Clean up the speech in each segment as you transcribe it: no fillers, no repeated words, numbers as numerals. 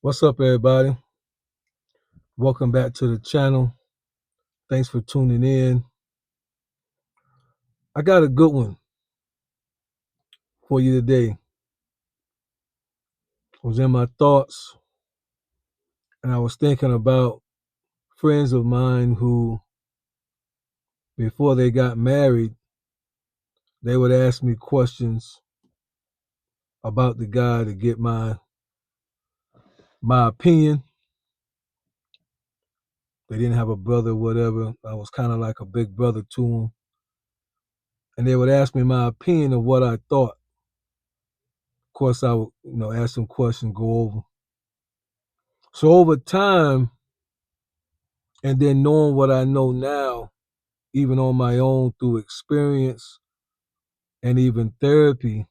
What's up, everybody? Welcome back to the channel. Thanks for tuning in. I got a good one for you today. I was in my thoughts and I was thinking about friends of mine who, before they got married, they would ask me questions about the guy to get my opinion. They didn't have a brother, or whatever. I was kind of like a big brother to them, and they would ask me my opinion of what I thought. Of course, I would, ask them questions, go over. So over time, and then knowing what I know now, even on my own through experience and even therapy,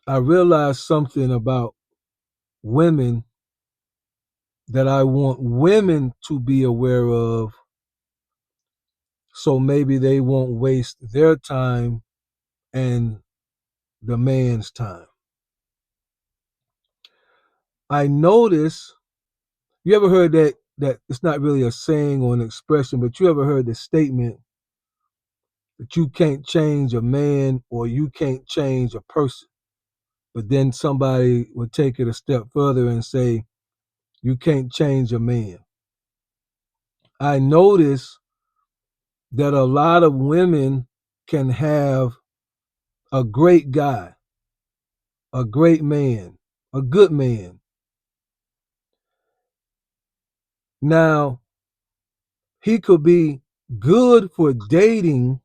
I realized something about women that I want women to be aware of so maybe they won't waste their time and the man's time. I notice, you ever heard that it's not really a saying or an expression, but you ever heard the statement that you can't change a man or you can't change a person? But then somebody would take it a step further and say, you can't change a man. I notice that a lot of women can have a great guy, a great man, a good man. Now, he could be good for dating,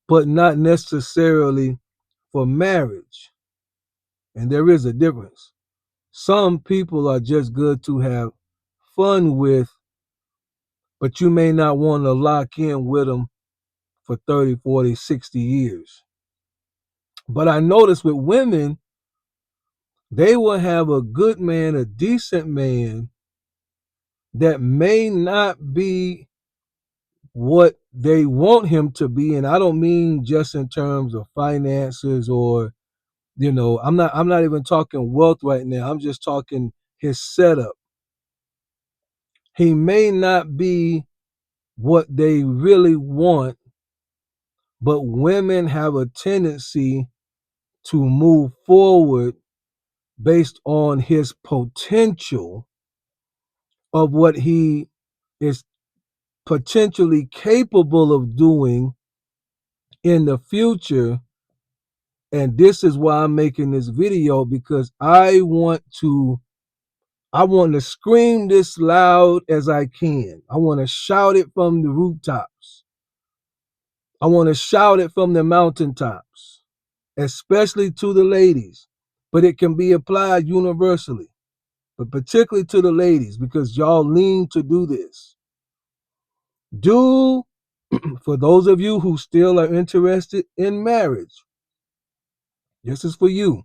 but not necessarily for marriage. And there is a difference. Some people are just good to have fun with, but you may not want to lock in with them for 30, 40, 60 years. But I notice with women, they will have a good man, a decent man that may not be what they want him to be. And I don't mean just in terms of finances or, I'm not even talking wealth right now. I'm just talking his setup. He may not be what they really want, but women have a tendency to move forward based on his potential of what he is potentially capable of doing in the future. And this is why I'm making this video, because I want to scream this loud as I can. I want to shout it from the rooftops. I want to shout it from the mountaintops, especially to the ladies, but it can be applied universally, but particularly to the ladies, because y'all lean to do this. Do For those of you who still are interested in marriage, this is for you.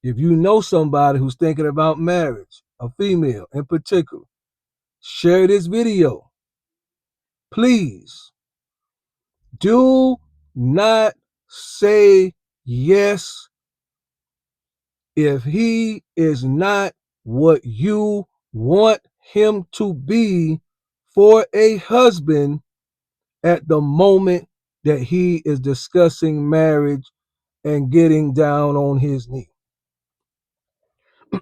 If you know somebody who's thinking about marriage, a female in particular, share this video. Please do not say yes if he is not what you want him to be for a husband at the moment that he is discussing marriage and getting down on his knee.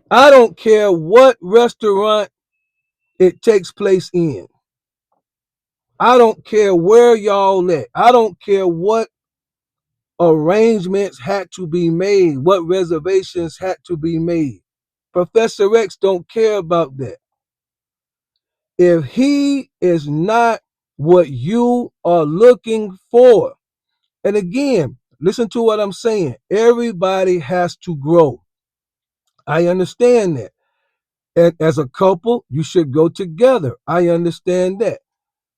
I don't care what restaurant it takes place in. I don't care where y'all at. I don't care what arrangements had to be made, what reservations had to be made. Professor X don't care about that. If he is not what you are looking for, and again, listen to what I'm saying. Everybody has to grow. I understand that. And as a couple, you should go together. I understand that.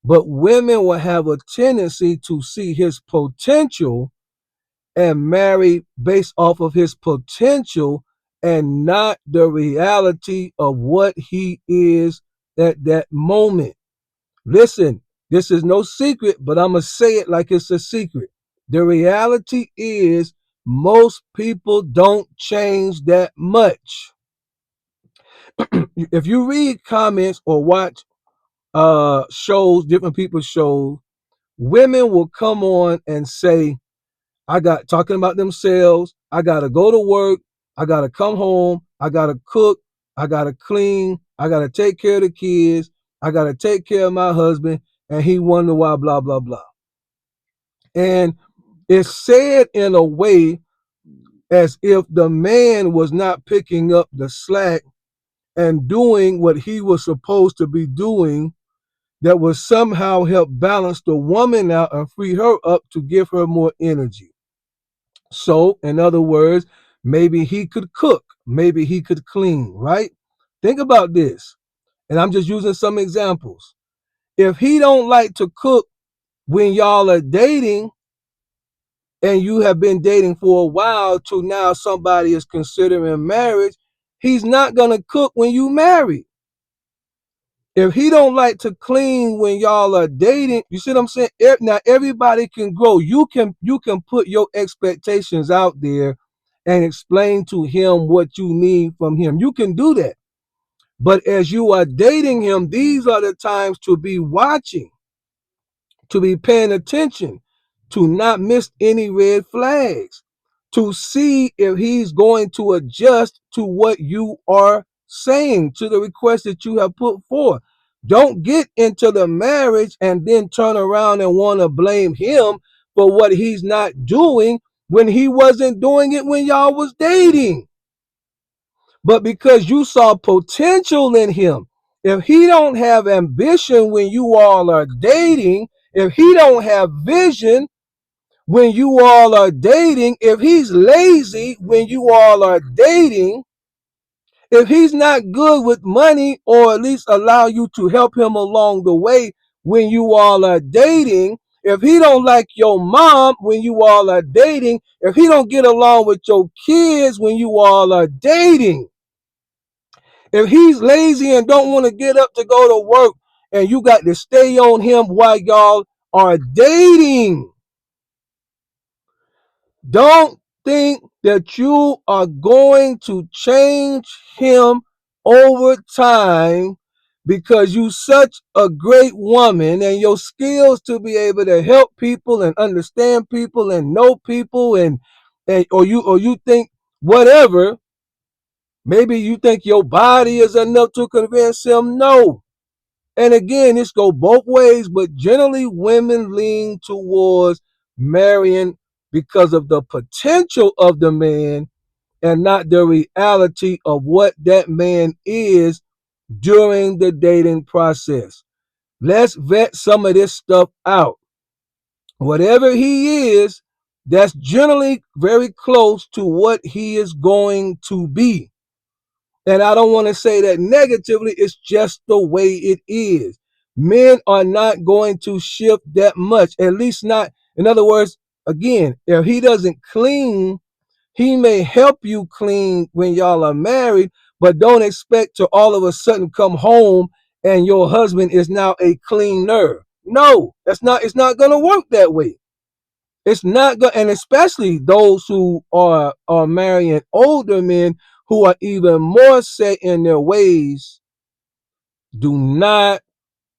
But women will have a tendency to see his potential and marry based off of his potential and not the reality of what he is at that moment. Listen, this is no secret, but I'm going to say it like it's a secret. The reality is most people don't change that much. If you read comments or watch shows, different people's shows, women will come on and say, I got talking about themselves, I gotta go to work, I gotta come home, I gotta cook, I gotta clean, I gotta take care of the kids, I gotta take care of my husband, and he wonder why, blah, blah, blah. And it's said in a way as if the man was not picking up the slack and doing what he was supposed to be doing, that would somehow help balance the woman out and free her up to give her more energy. So, in other words, maybe he could cook, maybe he could clean, right? Think about this. And I'm just using some examples. If he don't like to cook when y'all are dating and you have been dating for a while to now somebody is considering marriage, he's not going to cook when you marry. If he don't like to clean when y'all are dating, you see what I'm saying? Now everybody can grow. You can put your expectations out there and explain to him what you need from him. You can do that. But as you are dating him, these are the times to be watching, to be paying attention, to not miss any red flags, to see if he's going to adjust to what you are saying, to the request that you have put forth. Don't get into the marriage and then turn around and want to blame him for what he's not doing when he wasn't doing it when y'all was dating. But because you saw potential in him, if he don't have ambition when you all are dating, if he don't have vision when you all are dating, if he's lazy when you all are dating, if he's not good with money or at least allow you to help him along the way when you all are dating, if he don't like your mom when you all are dating, if he don't get along with your kids when you all are dating, if he's lazy and don't want to get up to go to work and you got to stay on him while y'all are dating, don't think that you are going to change him over time because you such a great woman and your skills to be able to help people and understand people and know people and or you think whatever. Maybe you think your body is enough to convince him. No. And again, this go both ways, but generally women lean towards marrying because of the potential of the man and not the reality of what that man is during the dating process. Let's vet some of this stuff out. Whatever he is, that's generally very close to what he is going to be. And I don't want to say that negatively, it's just the way it is. Men are not going to shift that much, at least not. In other words, again, if he doesn't clean, he may help you clean when y'all are married, but don't expect to all of a sudden come home and your husband is now a cleaner. No, it's not going to work that way. It's not good, and especially those who are marrying older men who are even more set in their ways. Do not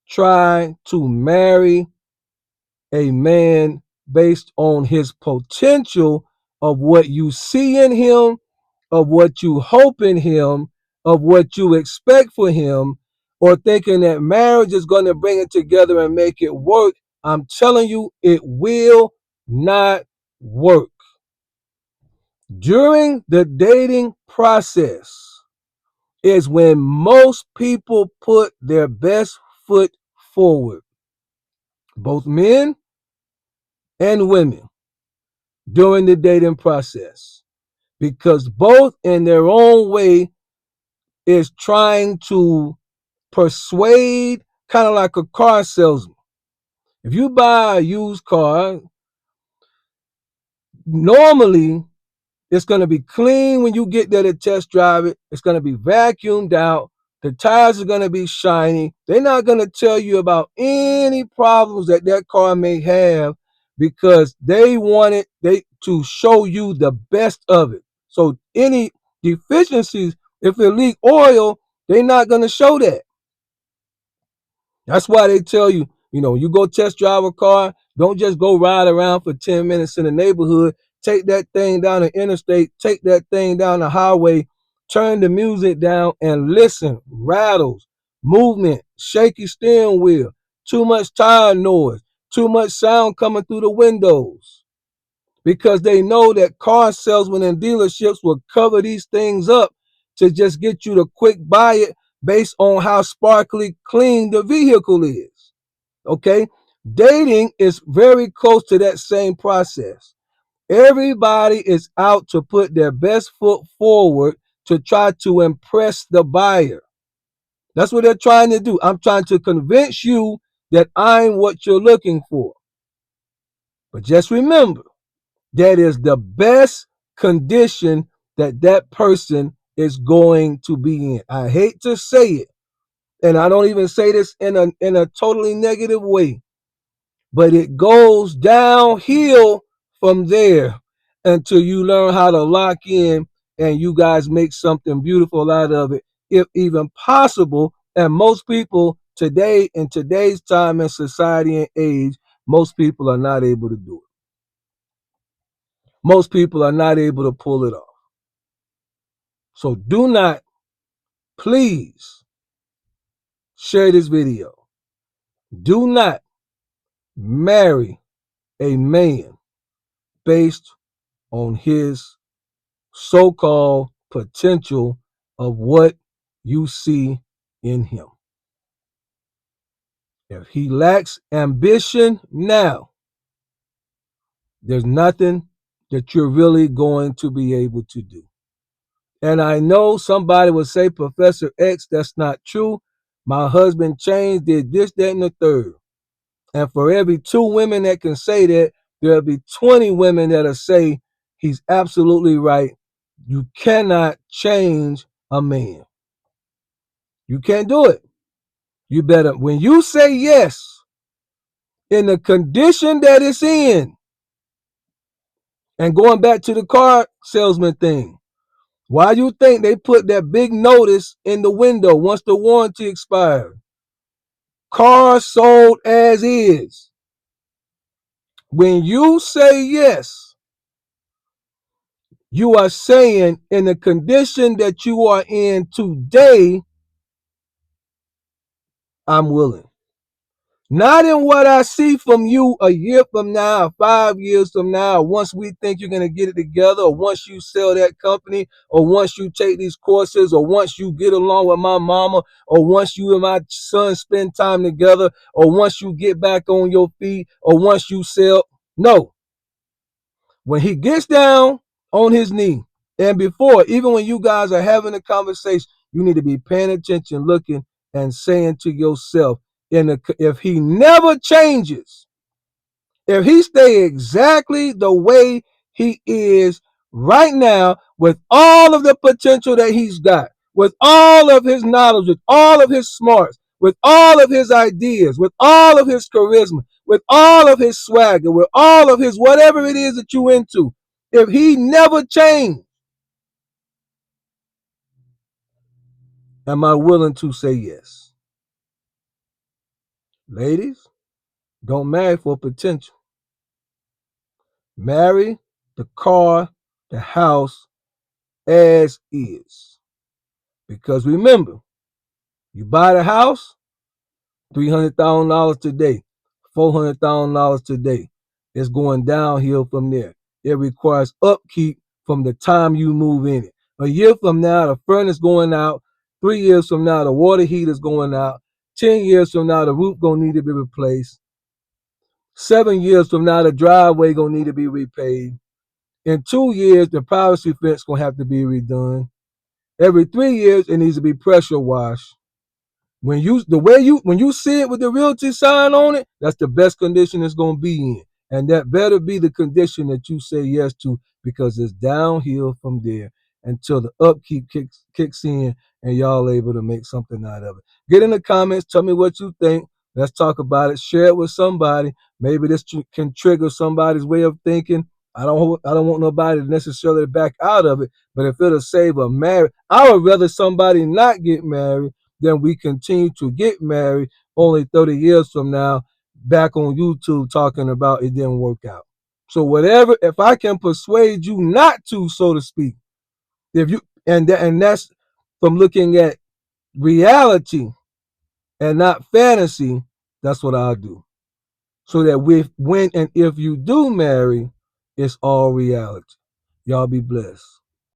try to marry a man based on his potential of what you see in him, of what you hope in him, of what you expect for him, or thinking that marriage is going to bring it together and make it work. I'm telling you, it will not work. During the dating process is when most people put their best foot forward, both men and women, during the dating process, because both in their own way is trying to persuade, kind of like a car salesman. If you buy a used car, normally it's going to be clean when you get there to test drive it. It's going to be vacuumed out. The tires are going to be shiny. They're not going to tell you about any problems that that car may have because they wanted they to show you the best of it. So any deficiencies, if it leak oil, They're not going to show that. That's why they tell you, you go test drive a car, don't just go ride around for 10 minutes in the neighborhood. Take that thing down the interstate, take that thing down the highway, turn the music down and listen. Rattles, movement, shaky steering wheel, too much tire noise, too much sound coming through the windows. Because they know that car salesmen and dealerships will cover these things up to just get you to quick buy it based on how sparkly clean the vehicle is. Okay? Dating is very close to that same process. Everybody is out to put their best foot forward to try to impress the buyer. That's what they're trying to do. I'm trying to convince you that I'm what you're looking for. But just remember, that is the best condition that that person is going to be in. I hate to say it, and I don't even say this in a totally negative way, but it goes downhill from there until you learn how to lock in and you guys make something beautiful out of it, if even possible. And most people today, in today's time and society and age, most people are not able to do it. Most people are not able to pull it off. So do not, please, share this video. Do not marry a man based on his so-called potential of what you see in him. If he lacks ambition now, there's nothing that you're really going to be able to do. And I know somebody would say, Professor X, that's not true. My husband changed, did this, that, and the third. And for every 2 women that can say that, there'll be 20 women that'll say he's absolutely right. You cannot change a man. You can't do it. You better, when you say yes, in the condition that it's in, and going back to the car salesman thing, why you think they put that big notice in the window once the warranty expired? Car sold as is. When you say yes, you are saying in the condition that you are in today, I'm willing. Not in what I see from you a year from now, 5 years from now, once we think you're going to get it together, or once you sell that company, or once you take these courses, or once you get along with my mama, or once you and my son spend time together, or once you get back on your feet, or once you sell. No. When he gets down on his knee, and before, even when you guys are having a conversation, you need to be paying attention, looking, and saying to yourself, if he never changes, if he stay exactly the way he is right now, with all of the potential that he's got, with all of his knowledge, with all of his smarts, with all of his ideas, with all of his charisma, with all of his swagger, with all of his whatever it is that you into, if he never changed, am I willing to say yes? Ladies, don't marry for potential. Marry the car, the house as is. Because remember, you buy the house, $300,000 today, $400,000 today. It's going downhill from there. It requires upkeep from the time you move in it. A year from now, the furnace going out. 3 years from now, the water heater's going out. 10 years from now, the roof gonna need to be replaced. 7 years from now, the driveway gonna need to be repaid. In 2 years, the privacy fence gonna have to be redone. Every 3 years, it needs to be pressure washed. When you see it with the realty sign on it, that's the best condition it's gonna be in. And that better be the condition that you say yes to, because it's downhill from there until the upkeep kicks in and y'all able to make something out of it. Get in the comments, tell me what you think. Let's talk about it. Share it with somebody. Maybe this can trigger somebody's way of thinking. I don't want nobody to necessarily back out of it, but if it'll save a marriage, I would rather somebody not get married than we continue to get married only 30 years from now back on YouTube talking about it didn't work out. So whatever, if I can persuade you not to, so to speak, if you and that's from looking at reality and not fantasy, that's what I'll do. So that with when and if you do marry, it's all reality. Y'all be blessed.